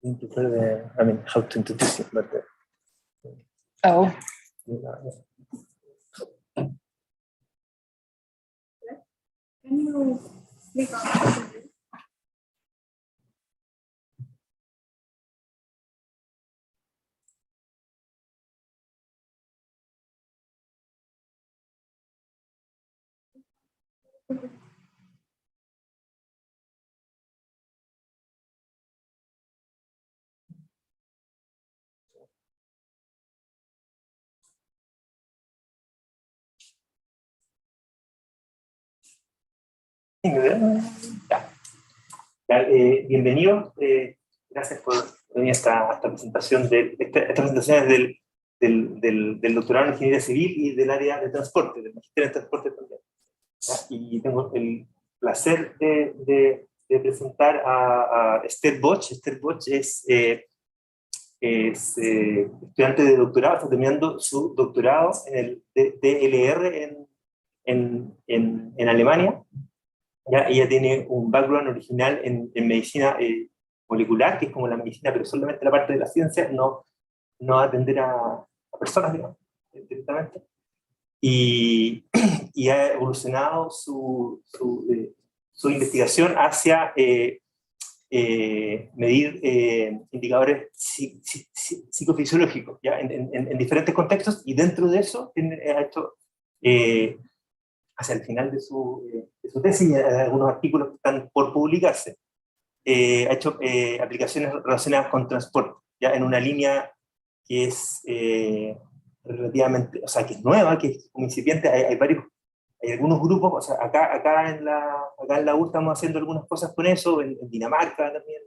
I mean, how to introduce it, but oh. Can you click on bienvenido. Gracias por venir a esta presentación. Esta presentación es del doctorado en Ingeniería Civil y del área de transporte, del magisterio en transporte también. Y tengo el placer de presentar a Esther Bosch. Esther Bosch es estudiante de doctorado, está terminando su doctorado en el DLR en Alemania. ¿Ya? Ella tiene un background original en medicina molecular, que es como la medicina, pero solamente la parte de la ciencia, no atender a personas, digamos, directamente. Y ha evolucionado su investigación hacia medir indicadores psicofisiológicos, ¿ya? En diferentes contextos, y dentro de eso ha hecho, hacia el final de su tesis, y algunos artículos que están por publicarse, ha hecho aplicaciones relacionadas con transporte, ¿ya? En una línea que es relativamente, o sea, que es nueva, que es como incipiente. Hay algunos grupos, o sea, acá en la U estamos haciendo algunas cosas con eso, en Dinamarca también,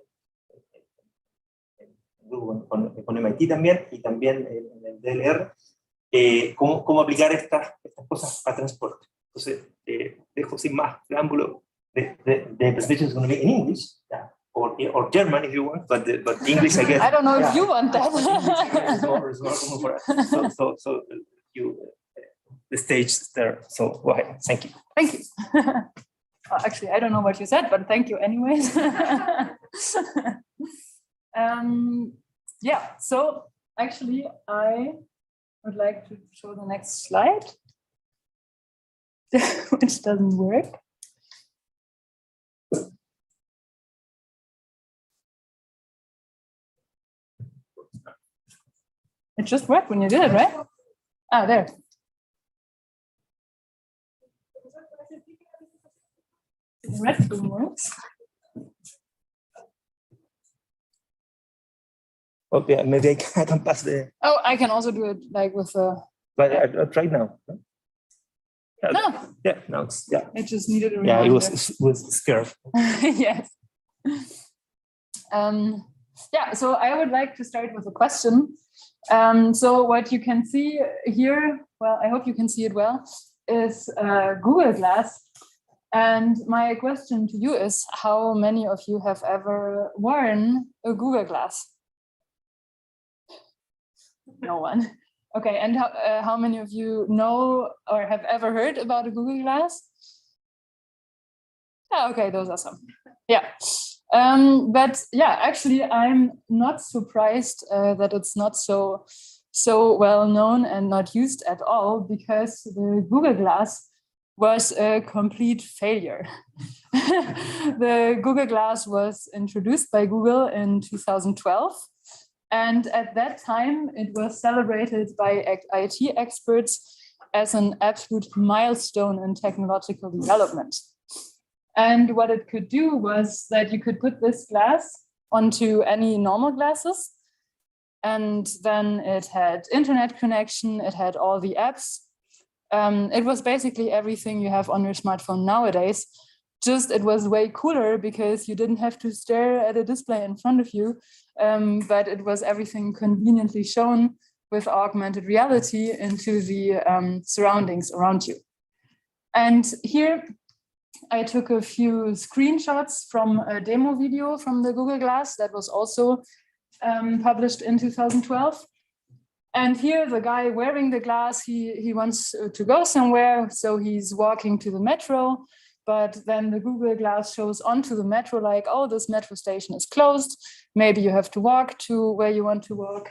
en grupo con MIT también, y también en el DLR, cómo aplicar estas cosas a transporte. Entonces, dejo sin más preámbulo the presentation is going to be in English, yeah, or German if you want, but English, I guess. I don't know if you want that. It's more for us. So you, the stage is there. So go ahead. Thank you. Thank you. Actually, I don't know what you said, but thank you anyways. Yeah. So actually, I would like to show the next slide, which doesn't work. It just worked when you did it, right? Ah, there. The red screen works. Okay, maybe I can pass the. Oh, I can also do it like with the. But I'll try now. No. Yeah, now it's, yeah. It just needed a reminder. Yeah, it was scared. Yes. Yeah, so I would like to start with a question. So what you can see here, well, I hope you can see it well, is Google Glass. And my question to you is, how many of you have ever worn a Google Glass? No one. Okay, and how many of you know or have ever heard about a Google Glass? Yeah, okay, those are some. Yeah. But yeah, actually, I'm not surprised that it's not so well known and not used at all, because the Google Glass was a complete failure. The Google Glass was introduced by Google in 2012. And at that time, it was celebrated by IT experts as an absolute milestone in technological development. And what it could do was that you could put this glass onto any normal glasses, and then it had internet connection, it had all the apps. It was basically everything you have on your smartphone nowadays, just it was way cooler because you didn't have to stare at a display in front of you, but it was everything conveniently shown with augmented reality into the surroundings around you. And here I took a few screenshots from a demo video from the Google Glass that was also published in 2012. And here the guy wearing the glass, he wants to go somewhere. So he's walking to the metro. but then the Google Glass shows onto the metro like, oh, this metro station is closed. Maybe you have to walk to where you want to walk.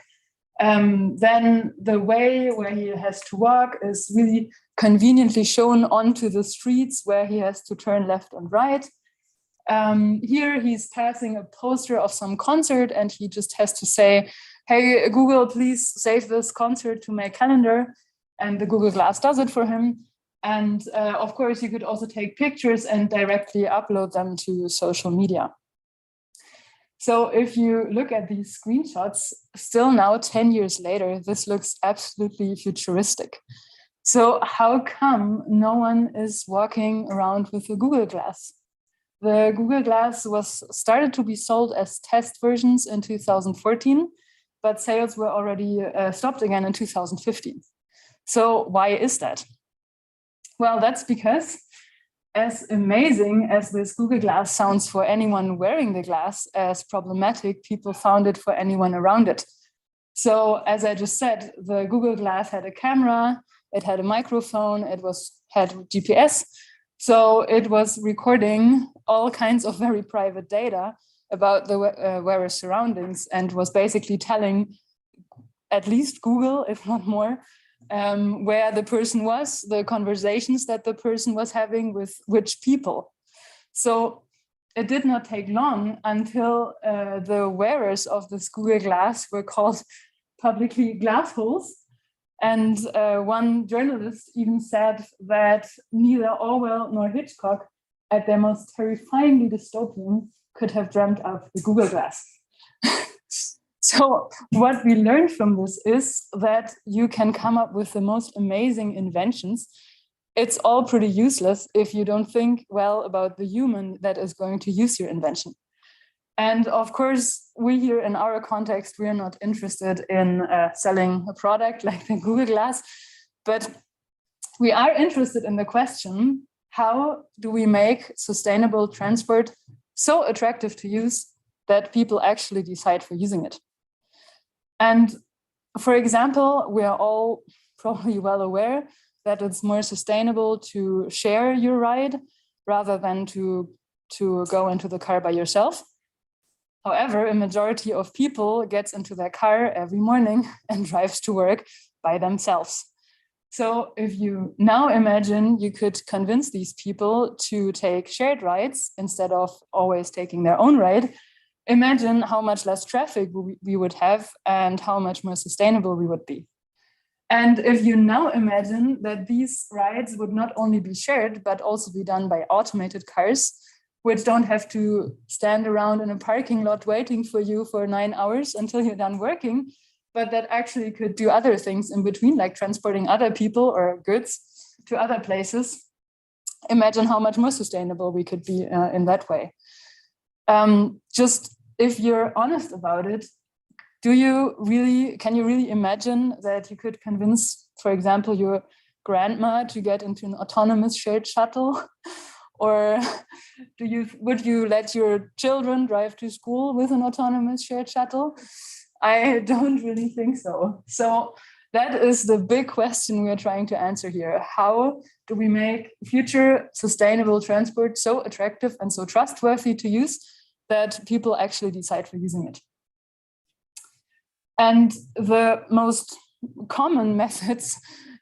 Then the way where he has to walk is really conveniently shown onto the streets where he has to turn left and right. Here he's passing a poster of some concert and he just has to say, hey, Google, please save this concert to my calendar. And the Google Glass does it for him. And of course, you could also take pictures and directly upload them to social media. So if you look at these screenshots, still now 10 years later, this looks absolutely futuristic. So how come no one is walking around with a Google Glass? The Google Glass was started to be sold as test versions in 2014, but sales were already stopped again in 2015. So why is that? Well, that's because as amazing as this Google Glass sounds for anyone wearing the glass, as problematic people found it for anyone around it. So as I just said, the Google Glass had a camera, it had a microphone, had GPS. So it was recording all kinds of very private data about the wearer's surroundings and was basically telling at least Google, if not more, where the person was, the conversations that the person was having with which people. So it did not take long until the wearers of this Google Glass were called publicly glassholes. And one journalist even said that neither Orwell nor Hitchcock, at their most terrifyingly dystopian, could have dreamt of the Google Glass. So what we learned from this is that you can come up with the most amazing inventions. It's all pretty useless if you don't think well about the human that is going to use your invention. And of course, we here in our context, we are not interested in selling a product like the Google Glass, but we are interested in the question, how do we make sustainable transport so attractive to use that people actually decide for using it? And for example, we are all probably well aware that it's more sustainable to share your ride rather than to go into the car by yourself. However, a majority of people gets into their car every morning and drives to work by themselves. So if you now imagine you could convince these people to take shared rides instead of always taking their own ride, imagine how much less traffic we would have and how much more sustainable we would be. And if you now imagine that these rides would not only be shared, but also be done by automated cars, which don't have to stand around in a parking lot waiting for you for 9 hours until you're done working, but that actually could do other things in between, like transporting other people or goods to other places. Imagine how much more sustainable we could be in that way. Just if you're honest about it, can you really imagine that you could convince, for example, your grandma to get into an autonomous shared shuttle? Or would you let your children drive to school with an autonomous shared shuttle? I don't really think so. So that is the big question we're trying to answer here. How do we make future sustainable transport so attractive and so trustworthy to use that people actually decide for using it? And the most common methods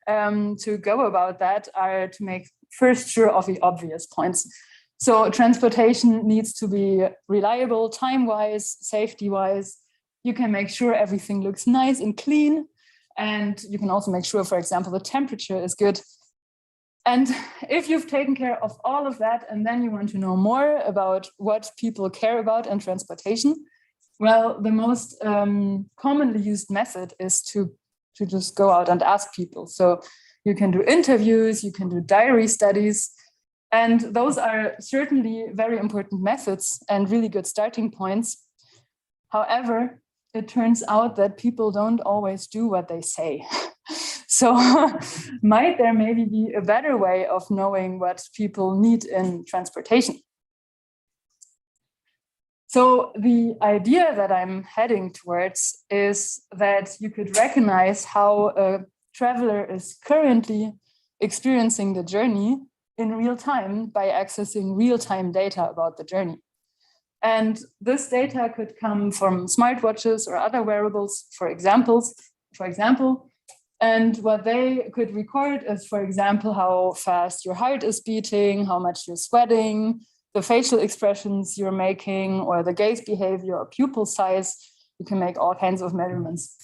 to go about that are to make first sure of the obvious points. So transportation needs to be reliable, time-wise, safety-wise. You can make sure everything looks nice and clean. And you can also make sure, for example, the temperature is good. And if you've taken care of all of that, and then you want to know more about what people care about in transportation, well, the most commonly used method is to just go out and ask people. So you can do interviews, you can do diary studies, and those are certainly very important methods and really good starting points. However, it turns out that people don't always do what they say. So might there maybe be a better way of knowing what people need in transportation? So the idea that I'm heading towards is that you could recognize how a traveler is currently experiencing the journey in real time by accessing real-time data about the journey. And this data could come from smartwatches or other wearables, for example. And what they could record is, for example, how fast your heart is beating, how much you're sweating, the facial expressions you're making, or the gaze behavior or pupil size. You can make all kinds of measurements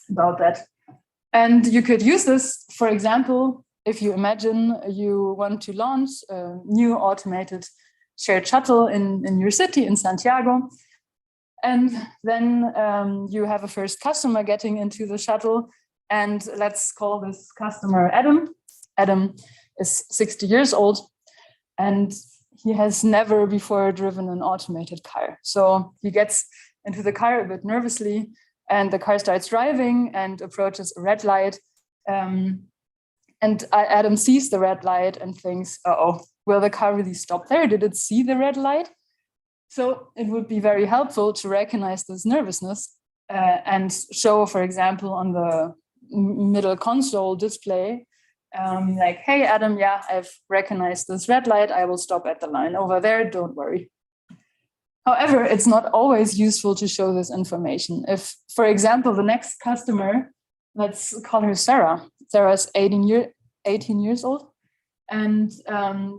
about that. And you could use this, for example, if you imagine you want to launch a new automated shared shuttle in your city, in Santiago. And then you have a first customer getting into the shuttle. And let's call this customer Adam. Adam is 60 years old and he has never before driven an automated car. So he gets into the car a bit nervously and the car starts driving and approaches a red light. And Adam sees the red light and thinks, uh-oh, will the car really stop there? Did it see the red light? So it would be very helpful to recognize this nervousness and show, for example, on the middle console display, like, hey, Adam, yeah, I've recognized this red light. I will stop at the line over there. Don't worry. However, it's not always useful to show this information. If, for example, the next customer, let's call her Sarah. Sarah's 18 years old, and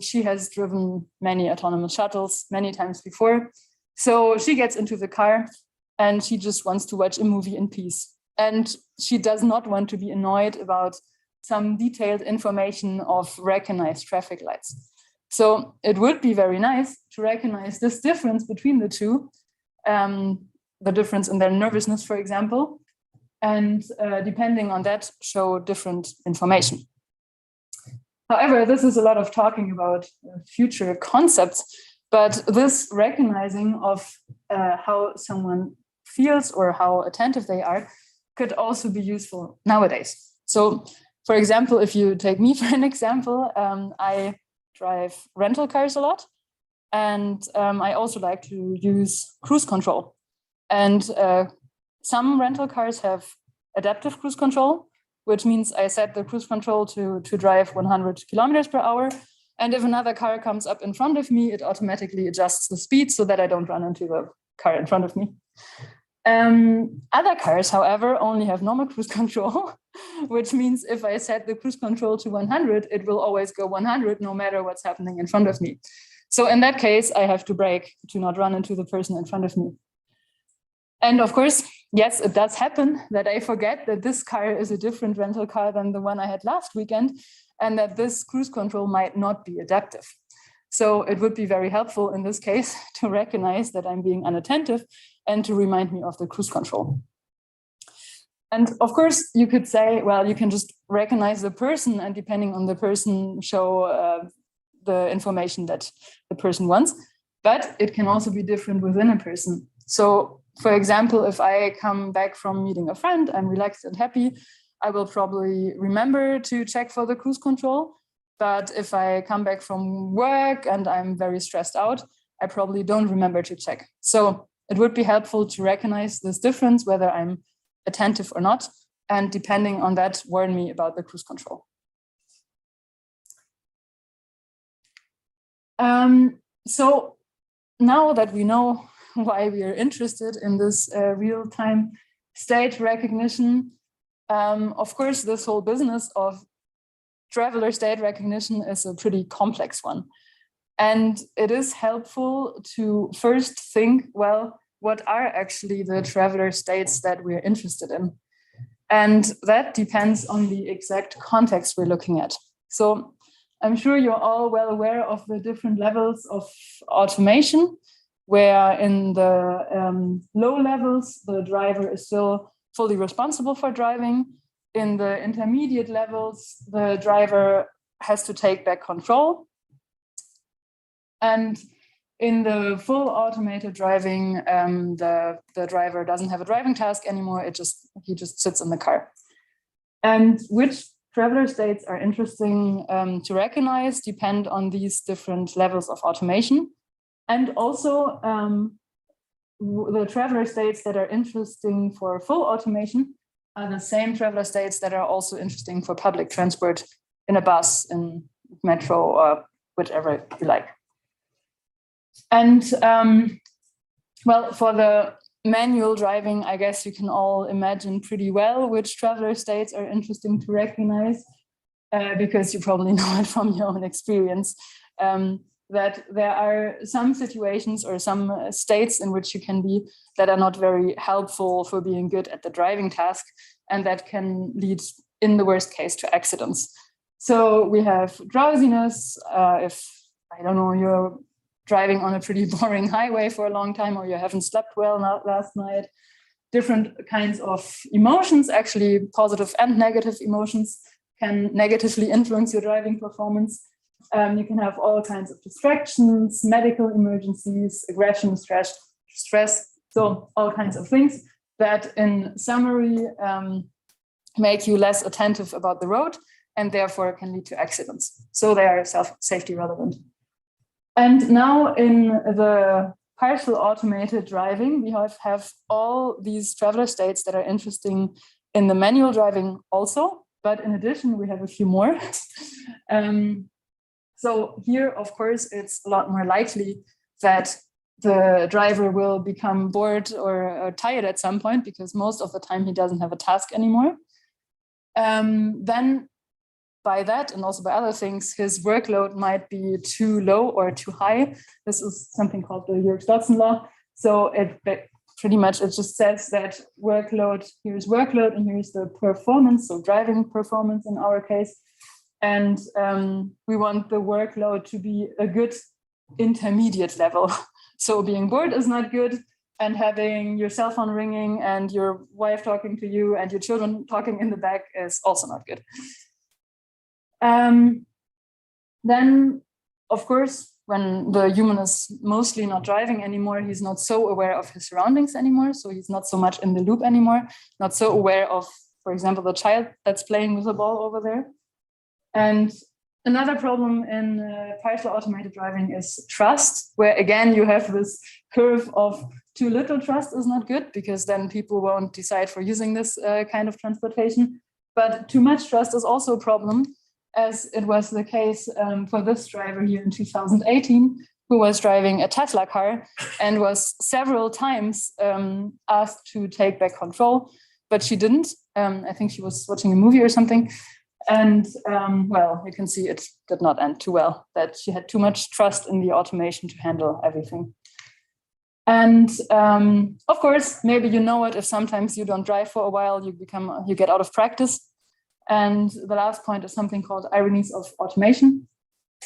she has driven many autonomous shuttles many times before. So she gets into the car and she just wants to watch a movie in peace. And she does not want to be annoyed about some detailed information of recognized traffic lights. So it would be very nice to recognize this difference between the two, the difference in their nervousness, for example, and depending on that, show different information. However, this is a lot of talking about future concepts, but this recognizing of how someone feels or how attentive they are could also be useful nowadays. So, for example, if you take me for an example, I drive rental cars a lot, and I also like to use cruise control. And some rental cars have adaptive cruise control, which means I set the cruise control to drive 100 kilometers per hour. And if another car comes up in front of me, it automatically adjusts the speed so that I don't run into the car in front of me. Other cars, however, only have normal cruise control, which means if I set the cruise control to 100, it will always go 100 no matter what's happening in front of me. So in that case, I have to brake to not run into the person in front of me. And of course, yes, it does happen that I forget that this car is a different rental car than the one I had last weekend, and that this cruise control might not be adaptive. So it would be very helpful in this case to recognize that I'm being unattentive and to remind me of the cruise control. And of course, you could say, well, you can just recognize the person and depending on the person, show the information that the person wants, but it can also be different within a person. So for example, if I come back from meeting a friend, I'm relaxed and happy, I will probably remember to check for the cruise control. But if I come back from work and I'm very stressed out, I probably don't remember to check. So it would be helpful to recognize this difference, whether I'm attentive or not, and depending on that, warn me about the cruise control. So now that we know why we are interested in this real-time state recognition, of course, this whole business of traveler state recognition is a pretty complex one. And it is helpful to first think, well, what are actually the traveler states that we're interested in? And that depends on the exact context we're looking at. So I'm sure you're all well aware of the different levels of automation, where in the low levels, the driver is still fully responsible for driving. In the intermediate levels, the driver has to take back control. And in the full automated driving, the driver doesn't have a driving task anymore. He just sits in the car. And which traveler states are interesting to recognize depend on these different levels of automation. And also the traveler states that are interesting for full automation are the same traveler states that are also interesting for public transport in a bus, in metro or whichever you like. And well, for the manual driving, I guess you can all imagine pretty well which traveler states are interesting to recognize, because you probably know it from your own experience, that there are some situations or some states in which you can be that are not very helpful for being good at the driving task, and that can lead, in the worst case, to accidents. So we have drowsiness, if, I don't know, you're driving on a pretty boring highway for a long time, or you haven't slept well last night. Different kinds of emotions, actually positive and negative emotions, can negatively influence your driving performance. You can have all kinds of distractions, medical emergencies, aggression, stress, so all kinds of things that in summary make you less attentive about the road and therefore can lead to accidents. So they are safety relevant. And now in the partial automated driving, we have all these traveler states that are interesting in the manual driving also, but in addition, we have a few more. So here, of course, it's a lot more likely that the driver will become bored or tired at some point, because most of the time he doesn't have a task anymore. Then by that, and also by other things, his workload might be too low or too high. This is something called the Yerkes-Dodson law. So it pretty much, it just says that workload, here's workload and here's the performance, so driving performance in our case. And we want the workload to be a good intermediate level. So being bored is not good, and having your cell phone ringing and your wife talking to you and your children talking in the back is also not good. Then, of course, when the human is mostly not driving anymore, he's not so aware of his surroundings anymore. So he's not so much in the loop anymore, not so aware of, for example, the child that's playing with a ball over there. And another problem in partial automated driving is trust, where again, you have this curve of too little trust is not good, because then people won't decide for using this kind of transportation. But too much trust is also a problem, as it was the case for this driver here in 2018, who was driving a Tesla car and was several times asked to take back control, but she didn't. I think she was watching a movie or something. And well, you can see it did not end too well, that she had too much trust in the automation to handle everything. And of course, maybe you know it, if sometimes you don't drive for a while, you get out of practice. And the last point is something called ironies of automation,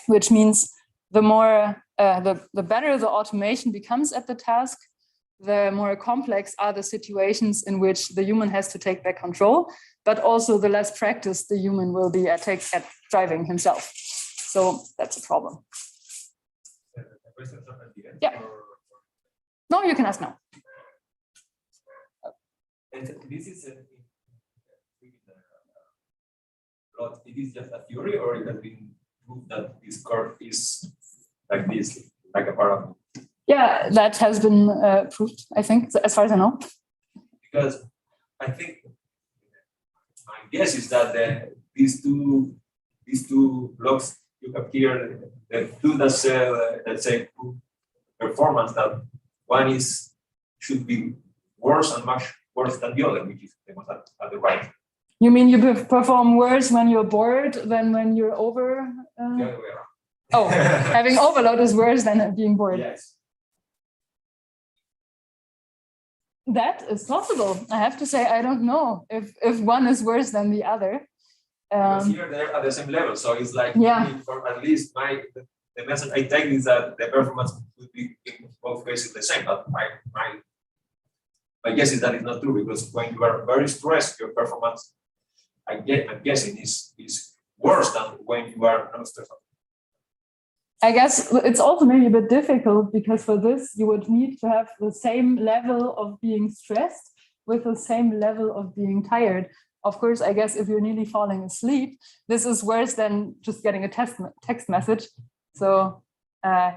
which means the more, the better the automation becomes at the task, the more complex are the situations in which the human has to take back control, but also the less practiced the human will be at driving himself. So that's a problem. Yeah. No, you can ask now. And this is it is just a theory, or it has been proved that this curve is like this, like a parabola? Yeah, that has been proved, I think, as far as I know. Because I think my guess is that these two blocks you have here, the two that say, let's say, performance, that one should be worse and much worse than the other, which is the one at the right. You mean you perform worse when you're bored than when you're over? The other way around. Oh, having overload is worse than being bored. Yes. That is possible. I have to say, I don't know if one is worse than the other. Because here they're at the same level, so it's like, yeah. For at least the message I take is that the performance would be in both cases the same. But my guess is that it's not true, because when you are very stressed, your performance, I'm guessing, is worse than when you are not stressed. I guess it's also maybe a bit difficult, because for this you would need to have the same level of being stressed with the same level of being tired. Of course, I guess if you're nearly falling asleep, this is worse than just getting a text message. So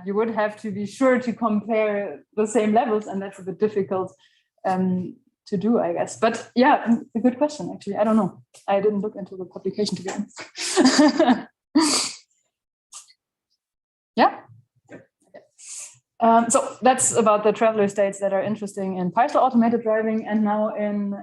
you would have to be sure to compare the same levels, and that's a bit difficult to do, I guess. But yeah, a good question, actually. I don't know. I didn't look into the publication, to be honest. Yeah? So that's about the traveler states that are interesting in partial automated driving, and now in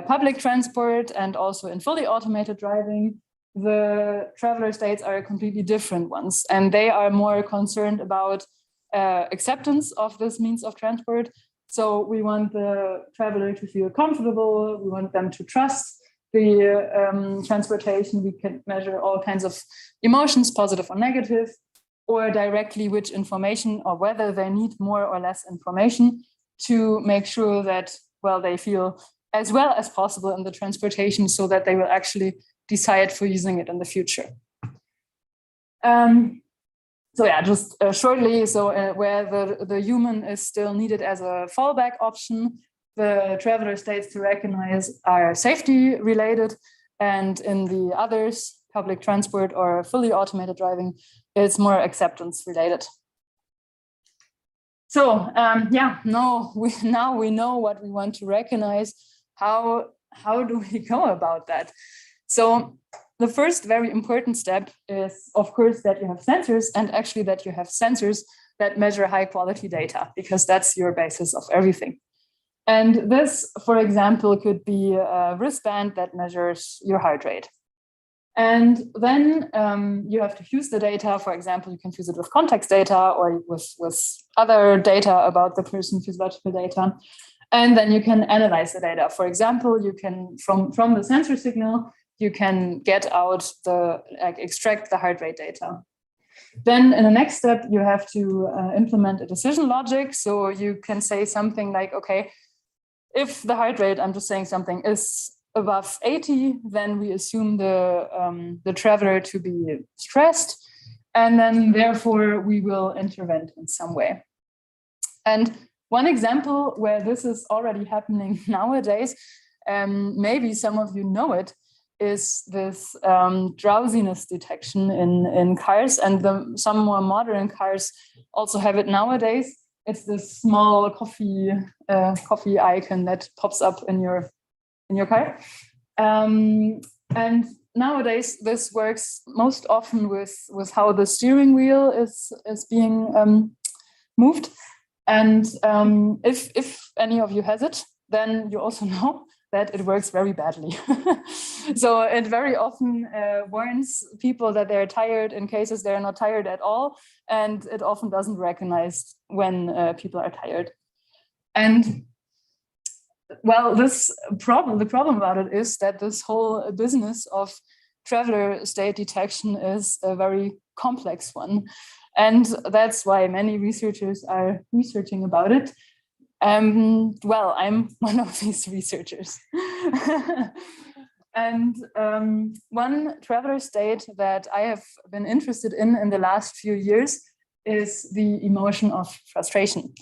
public transport and also in fully automated driving, the traveler states are completely different ones, and they are more concerned about acceptance of this means of transport. So we want the traveler to feel comfortable, we want them to trust the transportation. We can measure all kinds of emotions, positive or negative, or directly which information or whether they need more or less information to make sure that, well, they feel as well as possible in the transportation so that they will actually decide for using it in the future. So yeah, just shortly, so where the human is still needed as a fallback option, the traveler states to recognize are safety related, and in the others, public transport or fully automated driving, it's more acceptance related. So yeah, now we know what we want to recognize. How do we go about that? So the first very important step is, of course, that you have sensors, and actually that you have sensors that measure high quality data, because that's your basis of everything. And this, for example, could be a wristband that measures your heart rate. And then you have to fuse the data. For example, you can fuse it with context data or with other data about the person, physiological data. And then you can analyze the data. For example, you can, from the sensor signal, you can get out extract the heart rate data. Then in the next step, you have to implement a decision logic. So you can say something like, okay, if the heart rate, I'm just saying something, is above 80, then we assume the traveler to be stressed, and then therefore we will intervene in some way. And one example where this is already happening nowadays, maybe some of you know it, is this drowsiness detection in cars, and some more modern cars also have it nowadays. It's this small coffee icon that pops up in your car. And nowadays, this works most often with how the steering wheel is being moved. And if any of you has it, then you also know that it works very badly. So it very often warns people that they're tired in cases they're not tired at all. And it often doesn't recognize when people are tired. And well, the problem about it is that this whole business of traveler state detection is a very complex one. And that's why many researchers are researching about it. Well, I'm one of these researchers. And one traveler state that I have been interested in the last few years is the emotion of frustration.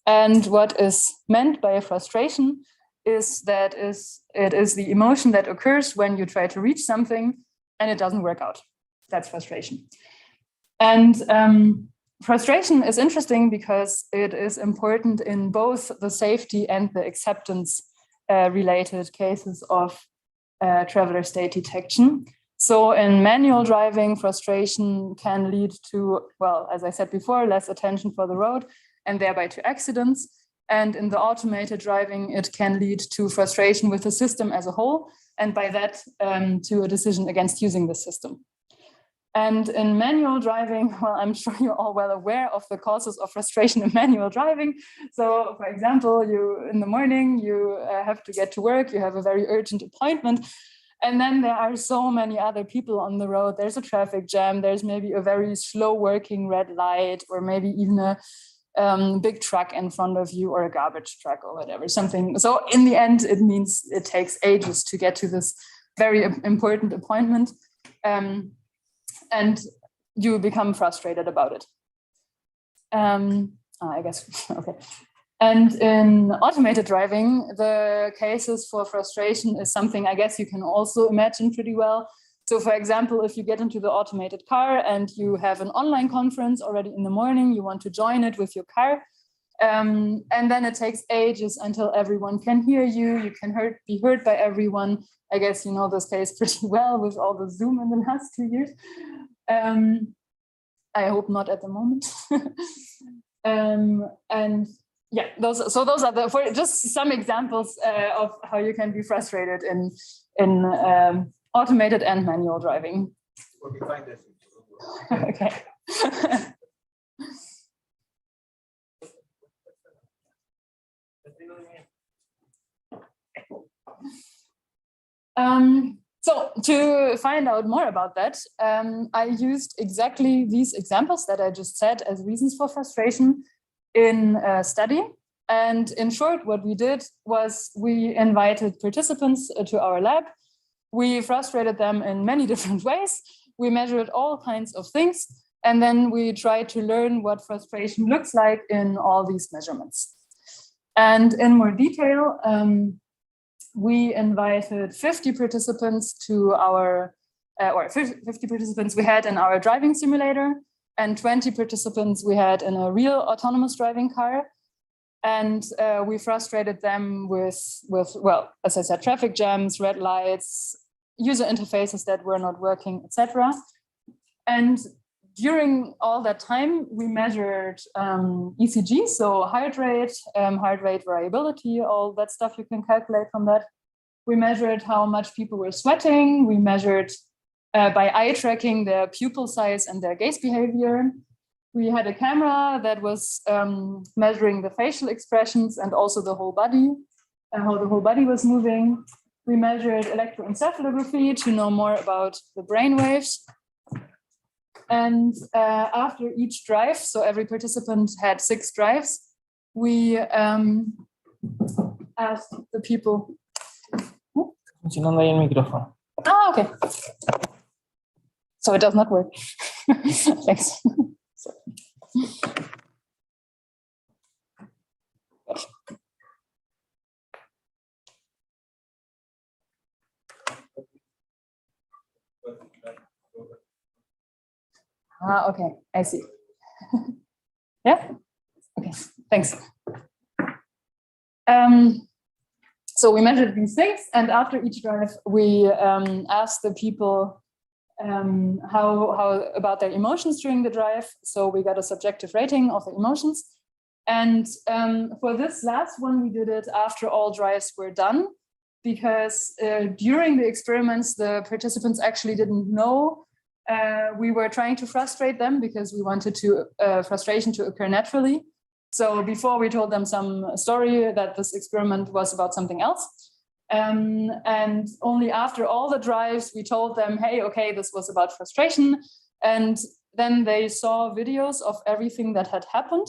And what is meant by a frustration is that it is the emotion that occurs when you try to reach something and it doesn't work out. That's frustration. And frustration is interesting because it is important in both the safety and the acceptance related cases of traveler state detection. So in manual driving, frustration can lead to, well, as I said before, less attention for the road and thereby to accidents. And in the automated driving, it can lead to frustration with the system as a whole, and by that to a decision against using the system. And in manual driving, well, I'm sure you're all well aware of the causes of frustration in manual driving. So, for example, in the morning, you have to get to work, you have a very urgent appointment, and then there are so many other people on the road. There's a traffic jam, there's maybe a very slow working red light, or maybe even a big truck in front of you, or a garbage truck or whatever, something. So in the end, it means it takes ages to get to this very important appointment. And you become frustrated about it. I guess, okay. And in automated driving, the cases for frustration is something I guess you can also imagine pretty well. So for example, if you get into the automated car and you have an online conference already in the morning, you want to join it with your car, and then it takes ages until everyone can hear you, you can be heard by everyone. I guess you know this case pretty well with all the Zoom in the last 2 years. I hope not at the moment. And yeah, those are just some examples of how you can be frustrated in automated and manual driving. Okay. So to find out more about that, I used exactly these examples that I just said as reasons for frustration in a study. And in short, what we did was we invited participants to our lab. We frustrated them in many different ways. We measured all kinds of things. And then we tried to learn what frustration looks like in all these measurements. And in more detail, we invited 50 participants to our, or 50 participants we had in our driving simulator, and 20 participants we had in a real autonomous driving car. And we frustrated them with, well, as I said, traffic jams, red lights, user interfaces that were not working, etc. And during all that time, we measured ECG, so heart rate variability, all that stuff you can calculate from that. We measured how much people were sweating. We measured by eye tracking their pupil size and their gaze behavior. We had a camera that was measuring the facial expressions and also the whole body, how the whole body was moving. We measured electroencephalography to know more about the brain waves. And after each drive, so every participant had 6 drives, we asked the people. Funcionando ahí el micrófono. Ah, okay. So it does not work. Thanks. Ah, okay, I see. Yeah, okay, thanks. So we measured these things, and after each drive, we asked the people how about their emotions during the drive. So we got a subjective rating of the emotions. And for this last one, we did it after all drives were done, because during the experiments, the participants actually didn't know we were trying to frustrate them, because we wanted frustration to occur naturally. So before, we told them some story that this experiment was about something else. And only after all the drives, we told them, hey, okay, this was about frustration. And then they saw videos of everything that had happened,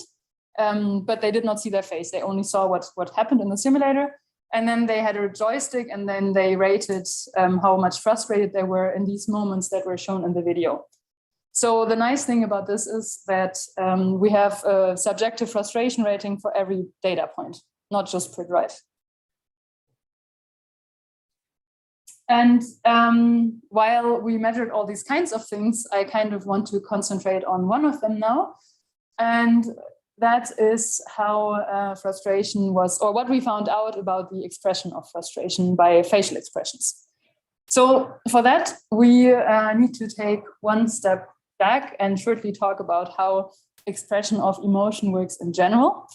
but they did not see their face. They only saw what happened in the simulator. And then they had a joystick, and then they rated how much frustrated they were in these moments that were shown in the video. So the nice thing about this is that we have a subjective frustration rating for every data point, not just per drive. And while we measured all these kinds of things, I kind of want to concentrate on one of them now. And that is how frustration was, or what we found out about the expression of frustration by facial expressions. So for that, we need to take one step back and shortly talk about how expression of emotion works in general.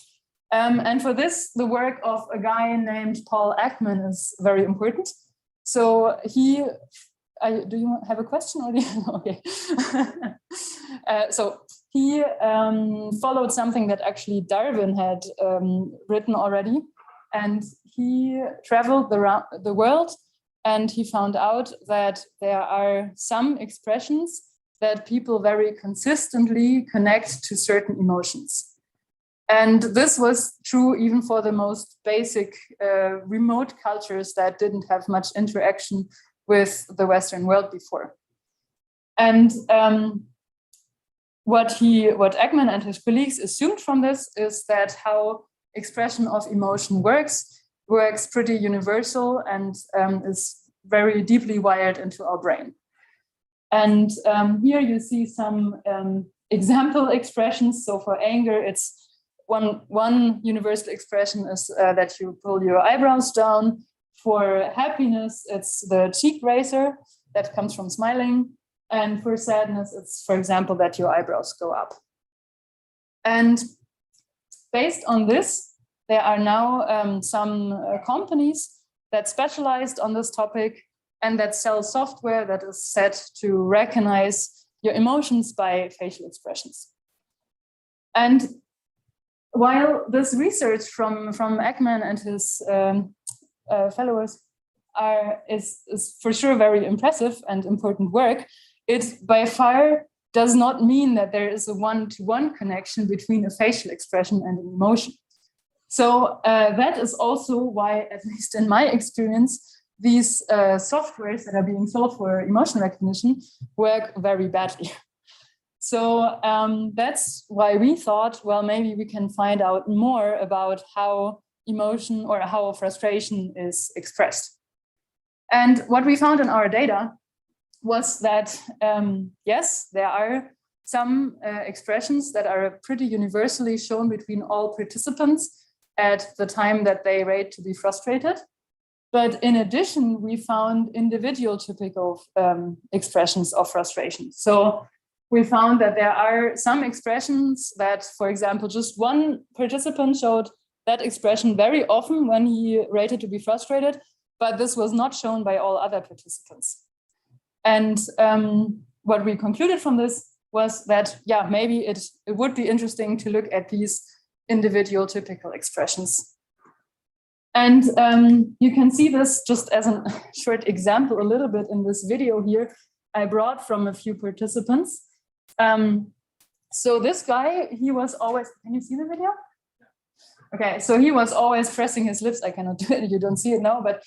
And for this, the work of a guy named Paul Ekman is very important. So do you have a question? Or okay. So he followed something that actually Darwin had written already, and he traveled around the world, and he found out that there are some expressions that people very consistently connect to certain emotions. And this was true even for the most basic remote cultures that didn't have much interaction with the Western world before. And what Ekman and his colleagues assumed from this is that how expression of emotion works pretty universal and is very deeply wired into our brain. And here you see some example expressions. So for anger, it's one universal expression is that you pull your eyebrows down. For happiness, it's the cheek raiser that comes from smiling. And for sadness, it's, for example, that your eyebrows go up. And based on this, there are now some companies that specialized on this topic and that sell software that is set to recognize your emotions by facial expressions. And while this research from Ekman and his fellows is for sure very impressive and important work, it by far does not mean that there is a one-to-one connection between a facial expression and an emotion. So that is also why, at least in my experience, these softwares that are being sold for emotion recognition work very badly. So that's why we thought, well, maybe we can find out more about how emotion or how frustration is expressed. And what we found in our data was that, yes, there are some expressions that are pretty universally shown between all participants at the time that they rate to be frustrated. But in addition, we found individual typical expressions of frustration. So we found that there are some expressions that, for example, just one participant showed that expression very often when he rated to be frustrated, but this was not shown by all other participants. And what we concluded from this was that, yeah, maybe it would be interesting to look at these individual typical expressions. And you can see this just as a short example a little bit in this video here I brought from a few participants. So this guy, he was always, can you see the video? Okay, so he was always pressing his lips. I cannot do it, you don't see it now, but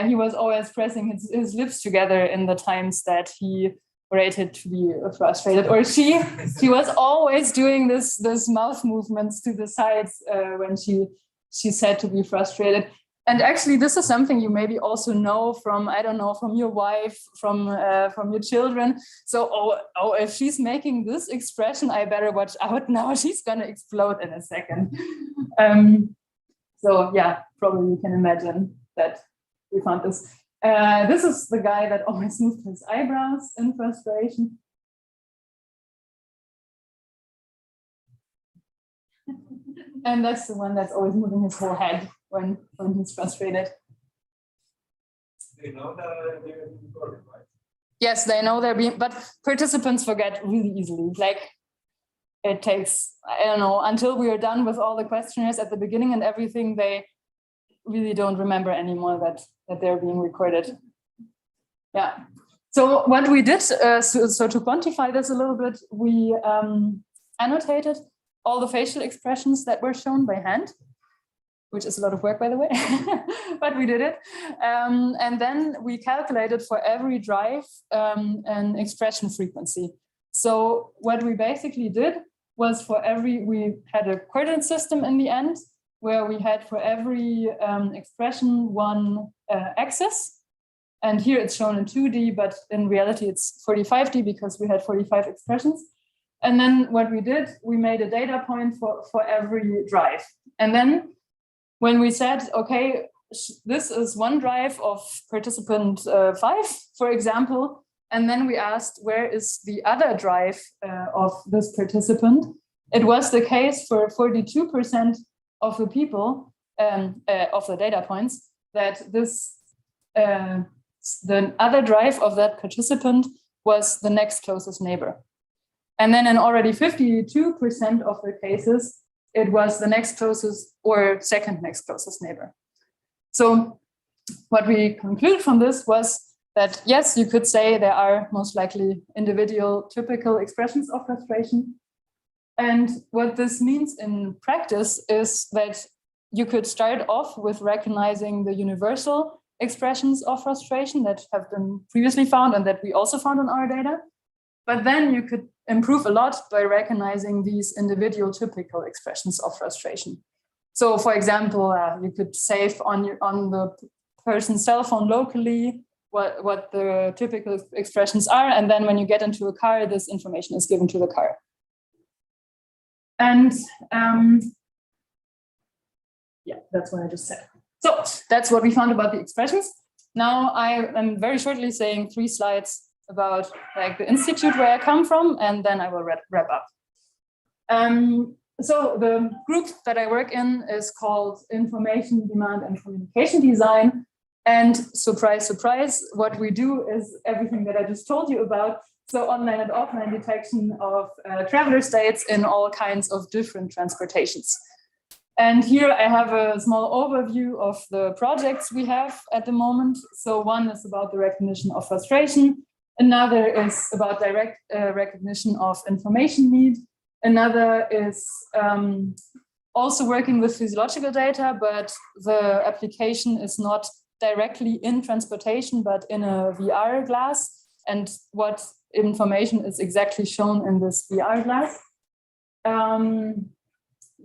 he was always pressing his lips together in the times that he rated to be frustrated, or she was always doing this mouth movements to the sides when she said to be frustrated. And actually, this is something you maybe also know from, I don't know, from your wife, from your children. So, oh, if she's making this expression, I better watch out now. She's gonna explode in a second. So yeah, probably you can imagine that we found this. This is the guy that always moved his eyebrows in frustration. And that's the one that's always moving his whole head when he's frustrated. They know that they're being recorded, right? Yes, they know they're being, but participants forget really easily. Like it takes, I don't know, until we are done with all the questionnaires at the beginning and everything, they really don't remember anymore that they're being recorded. Yeah. So what we did, so to quantify this a little bit, we annotated all the facial expressions that were shown by hand, which is a lot of work, by the way, but we did it. And then we calculated for every drive an expression frequency. So what we basically did was we had a coordinate system in the end, where we had for every expression one axis. And here it's shown in 2D, but in reality it's 45D because we had 45 expressions. And then what we did, we made a data point for every drive. And then when we said, okay, this is one drive of participant 5, for example, and then we asked, where is the other drive of this participant? It was the case for 42% of the people, of the data points, that the other drive of that participant was the next closest neighbor. And then in already 52% of the cases, it was the next closest or second next closest neighbor. So what we concluded from this was that, yes, you could say there are most likely individual typical expressions of frustration. And what this means in practice is that you could start off with recognizing the universal expressions of frustration that have been previously found and that we also found in our data. But then you could improve a lot by recognizing these individual typical expressions of frustration. So, for example, you could save on the person's cell phone locally what the typical expressions are, and then when you get into a car, this information is given to the car. And yeah, that's what I just said. So that's what we found about the expressions. Now I am very shortly saying 3 slides about like the institute where I come from, and then I will wrap up. So the group that I work in is called Information Demand and Communication Design. And surprise, surprise, what we do is everything that I just told you about. So online and offline detection of traveler states in all kinds of different transportations. And here I have a small overview of the projects we have at the moment. So one is about the recognition of frustration. Another is about direct recognition of information need. Another is also working with physiological data, but the application is not directly in transportation, but in a VR glass. And what information is exactly shown in this VR glass.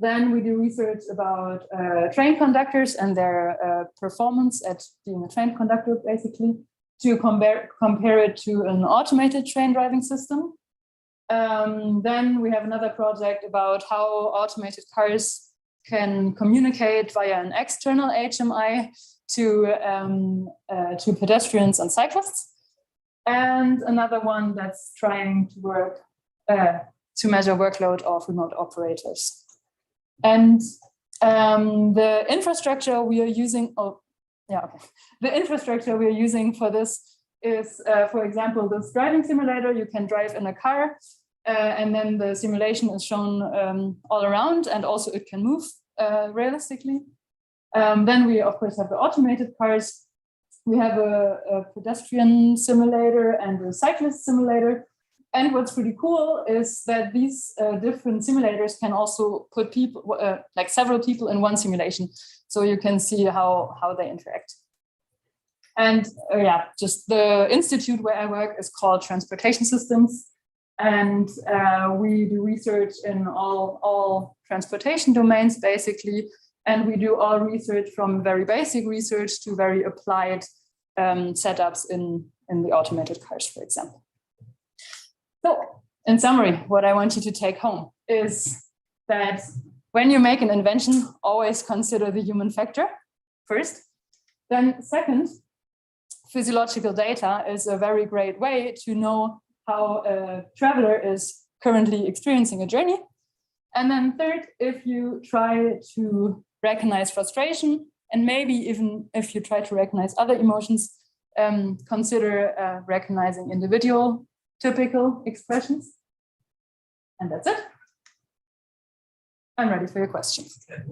Then we do research about train conductors and their performance at being a train conductor, basically, to compare it to an automated train driving system. Then we have another project about how automated cars can communicate via an external HMI to pedestrians and cyclists. And another one that's trying to work to measure workload of remote operators. And the infrastructure we are using, the infrastructure we are using for this is, for example, this driving simulator. You can drive in a car, and then the simulation is shown all around, and also it can move realistically. Then we, of course, have the automated cars. We have a pedestrian simulator and a cyclist simulator. And what's pretty cool is that these different simulators can also put people, like several people in one simulation. So you can see how they interact. And just the institute where I work is called Transportation Systems. And we do research in all transportation domains, basically. And we do all research from very basic research to very applied setups in the automated cars, for example. So, in summary, what I want you to take home is that when you make an invention, always consider the human factor first. Then second, physiological data is a very great way to know how a traveler is currently experiencing a journey. And then third, if you try to recognize frustration, and maybe even if you try to recognize other emotions, consider recognizing individual typical expressions. And that's it. I'm ready for your questions. Thank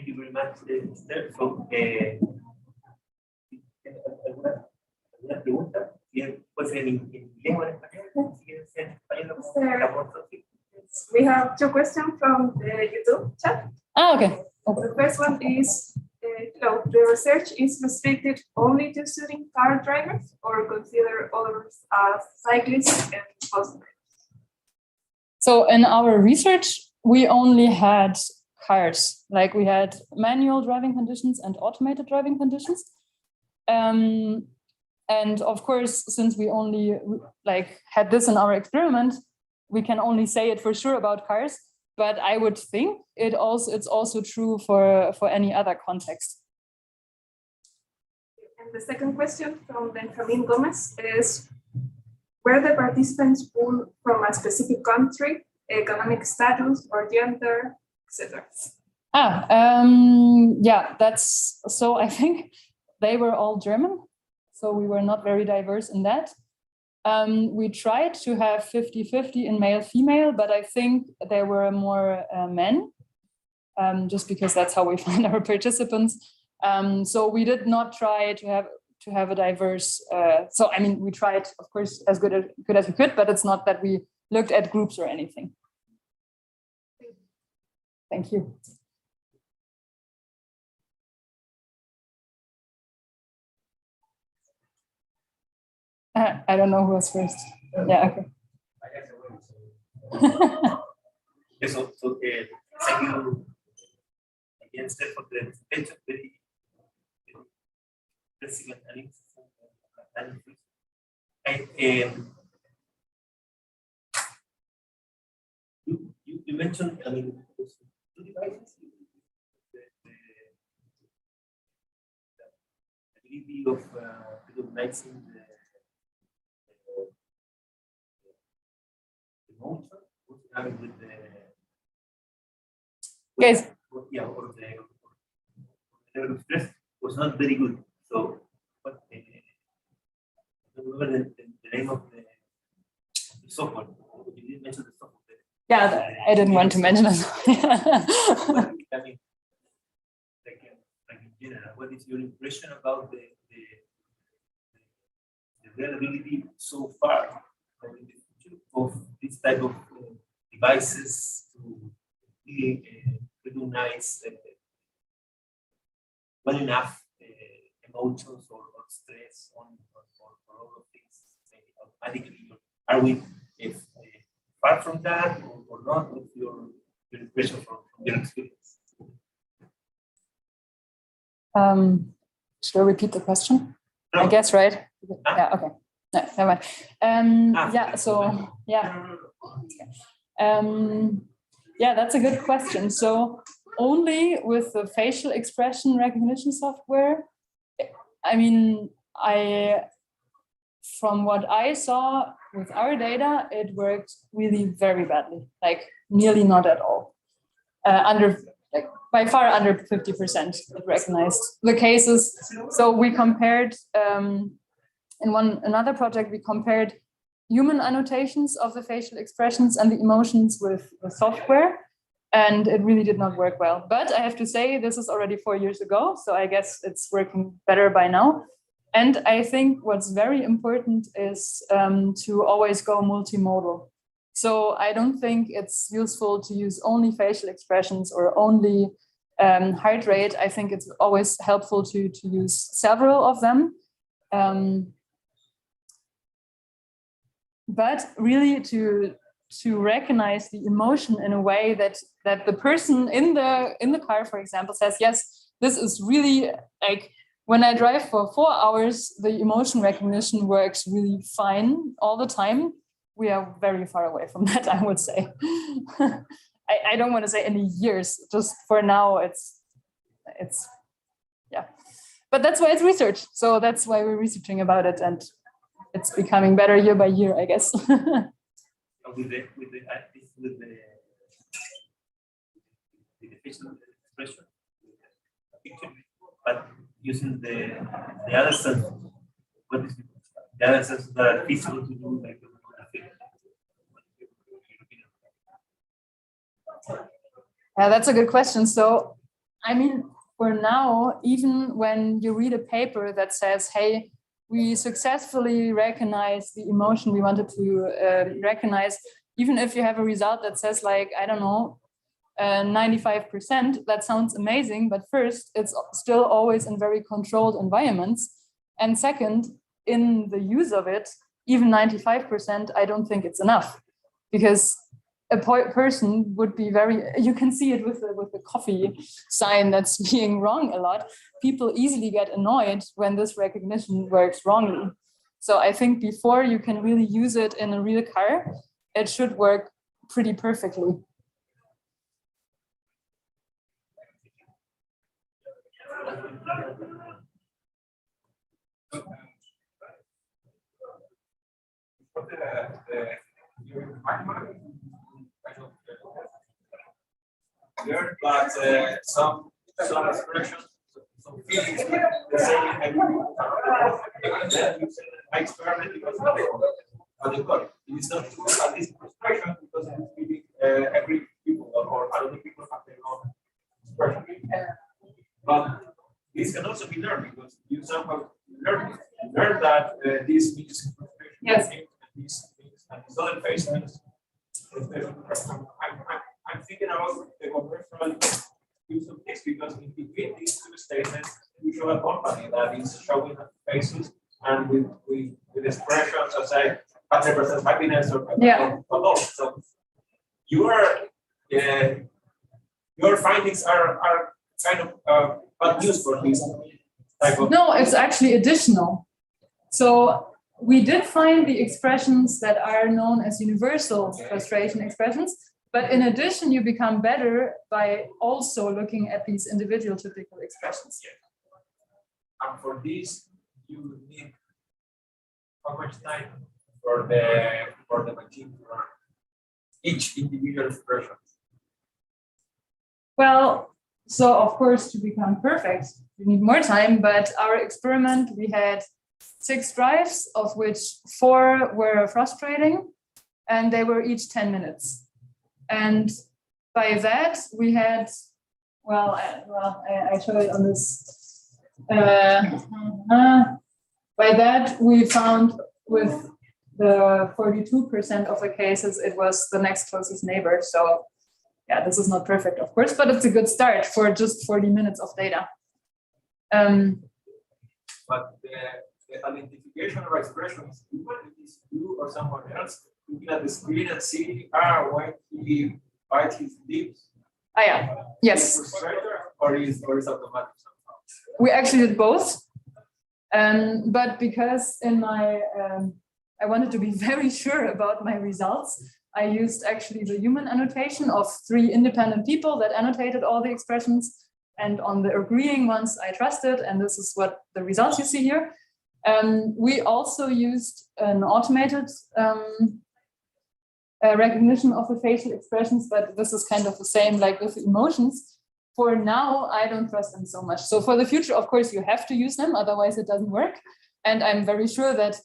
you very much, Esther. So, ¿alguna pregunta? Puede ser en inglés o en español. Si quieren ser en español, we have two questions from the YouTube chat. Okay. The first one is, hello, the research is restricted only to studying car drivers or consider others as cyclists and bus drivers? So in our research, we only had cars, like we had manual driving conditions and automated driving conditions. And of course, since we only had this in our experiment, we can only say it for sure about cars. But I would think it's also true for any other context. And the second question from Benjamin Gomez is, were the participants pulled from a specific country, economic status, or gender, etc.? That's so. I think they were all German, so we were not very diverse in that. We tried to have 50-50 in male-female, but I think there were more men, just because that's how we find our participants. So we did not try to have a diverse. So I mean, we tried, of course, as good as we could, but it's not that we looked at groups or anything. Thank you. I don't know who was first. Yeah, okay. So thank you again, Steph, for the presentation. Very interesting analysis. You mentioned, I mean, two devices. ability of recognizing the emotion, what's happening with the Yes. Yeah, or the level of stress was not very good. So, but I don't remember the name of the software. You didn't mention the software. Yeah, I didn't want to mention it. I mean, like in general, what is your impression about the availability so far in the future of this type of devices to really recognize well enough emotions or stress on all of things automatically? Are we far from that or not? What's your impression from your experience? Should I repeat the question? No. I guess, right? Yeah, okay. No, never mind. Yeah, so, yeah. Yeah, that's a good question. So only with the facial expression recognition software, I mean, from what I saw with our data, it worked really very badly, like nearly not at all. By far under 50% it recognized the cases. So we compared, in another project, we compared human annotations of the facial expressions and the emotions with the software, and it really did not work well. But I have to say, this is already 4 years ago, so I guess it's working better by now. And I think what's very important is to always go multimodal. So I don't think it's useful to use only facial expressions or only heart rate. I think it's always helpful to use several of them. But really to recognize the emotion in a way that the person in the car, for example, says, yes, this is really like, when I drive for 4 hours, the emotion recognition works really fine all the time. We are very far away from that, I would say. I don't want to say any years, just for now, it's yeah. But that's why it's research. So that's why we're researching about it, and it's becoming better year by year, I guess. with the facial expression, but using the other sense, what is the other sense that are feasible to do, like that's a good question. So, I mean, for now, even when you read a paper that says, hey, we successfully recognize the emotion we wanted to recognize, even if you have a result that says, like, I don't know, 95%, that sounds amazing. But first, it's still always in very controlled environments. And second, in the use of it, even 95%, I don't think it's enough, because a person would be you can see it with the coffee sign that's being wrong a lot. People easily get annoyed when this recognition works wrongly. So I think before you can really use it in a real car, it should work pretty perfectly. But some expressions, some feelings, the same. I experiment because it is not true at this expression, because it is feeling every people or other people have their own expression. But this can also be learned, because you somehow learn that this means expression, yes, and this means, and this other face means. I'm thinking about the commercial use of this, because in between these two statements, you show a company that is showing faces and with expressions as I 100% happiness or all. So your findings are kind of bad news for this type of. No, it's actually additional. So we did find the expressions that are known as universal frustration expressions. But in addition, you become better by also looking at these individual typical expressions. And for this, you need how much time for the machine to run each individual expression? Well, so of course, to become perfect, you need more time, but our experiment, we had 6 drives, of which 4 were frustrating, and they were each 10 minutes. And by that, we had, I show it on this. By that, we found with the 42% of the cases, it was the next closest neighbor. So yeah, this is not perfect, of course, but it's a good start for just 40 minutes of data. But the identification of expressions, even if it's you or someone else, looking at the screen and see, when he bites his lips. Yeah, yes. Or is automatic somehow? We actually did both. But because in my, I wanted to be very sure about my results, I used actually the human annotation of 3 independent people that annotated all the expressions, and on the agreeing ones I trusted, and this is what the results you see here. We also used an automated recognition of the facial expressions, but this is kind of the same like with emotions. For now, I don't trust them so much. So for the future, of course, you have to use them, otherwise it doesn't work. And I'm very sure that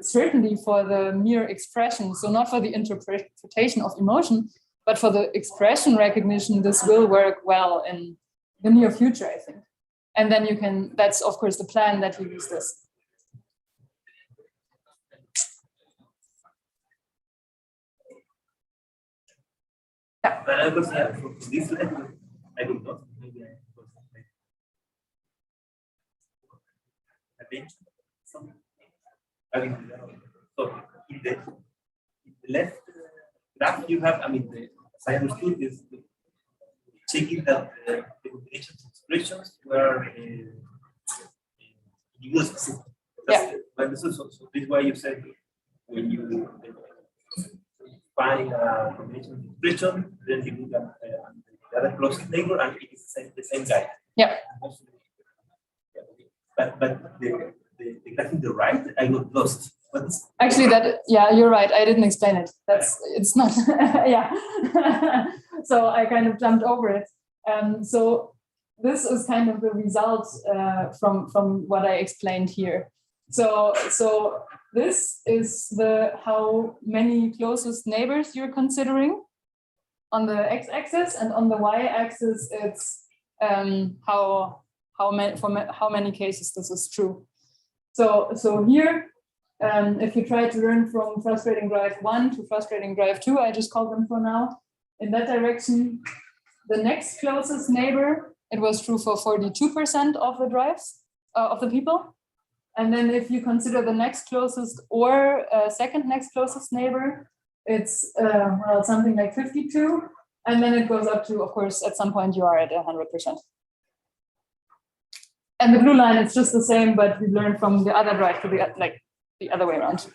certainly for the mere expression, so not for the interpretation of emotion, but for the expression recognition, this will work well in the near future, I think. And then you can, that's of course the plan that you use this. Yeah. But I was for this level, I don't know. Maybe I think some. I mean, so in the left graph you have, as I understood, is checking that the combinations of expressions were individual specific. Yeah. But so this is why you said when you find a combination of expression, then you look at the other closest neighbor, and it is the same guy. Yeah. But the graph in the right, I got lost. Actually, you're right. I didn't explain it. It's not, yeah. So I kind of jumped over it. So this is kind of the result from what I explained here. So this is how many closest neighbors you're considering on the x-axis, and on the y-axis it's how many cases this is true. So here, if you try to learn from frustrating drive 1 to frustrating drive 2, I just call them for now, in that direction, the next closest neighbor, it was true for 42% of the drives, of the people. And then if you consider the next closest or second next closest neighbor, it's something like 52. And then it goes up to, of course, at some point you are at 100%. And the blue line, it's just the same, but we learned from the other drive to the other way around.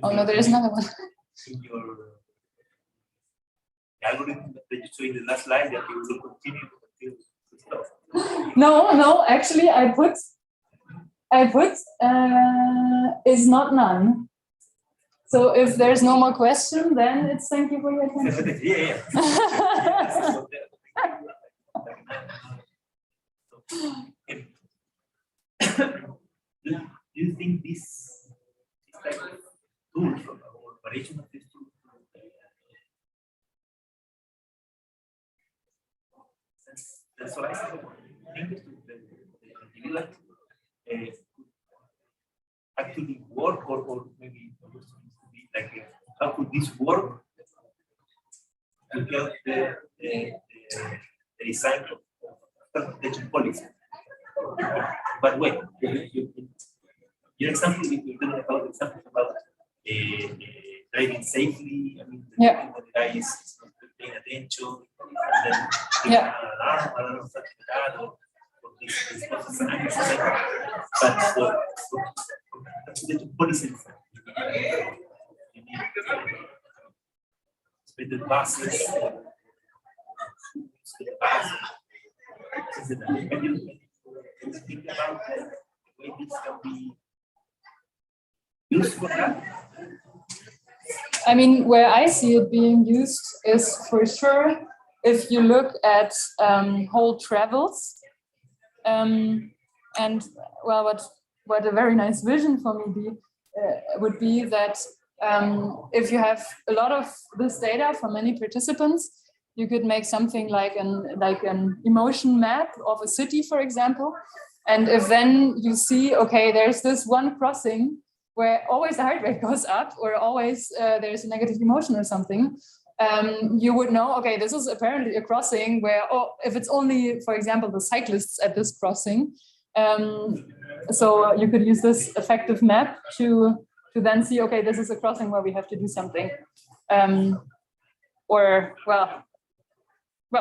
Oh no, there is another one. In your algorithm that you showed in the last slide, that you will continue to stop. No, actually I put is not none. So if there's no more question, then it's thank you for your attention. Do you think this type of tool or variation of this tool sensorizes things to the individual actually work, or maybe like how could this work to help the design of transportation policy? But wait, your example, you're talking about examples about driving safely. I mean, yeah. The guy is not paying attention, and then an alarm, or something like that, or this process. But for with the policy. With the buses. With the buses. Can you think about the way this can be used for that? I mean, where I see it being used is for sure if you look at whole travels. And well, what a very nice vision for me would be that if you have a lot of this data from many participants, you could make something like an emotion map of a city, for example. And if then you see, okay, there's this one crossing where always the heart rate goes up, or always there's a negative emotion or something, you would know, okay, this is apparently a crossing where, if it's only, for example, the cyclists at this crossing, so you could use this effective map to then see, okay, this is a crossing where we have to do something, or well,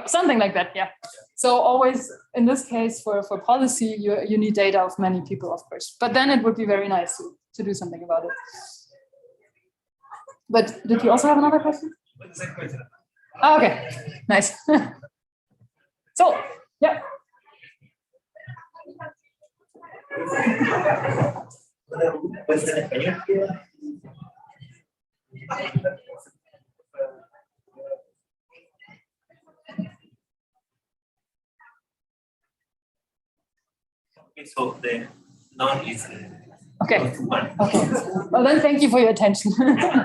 something like that, yeah. So always, in this case, for policy, you need data of many people, of course. But then it would be very nice to do something about it. But did you also have another question? Oh, okay, nice. So, yeah. Okay, so the none is okay. Okay. Well, then thank you for your attention.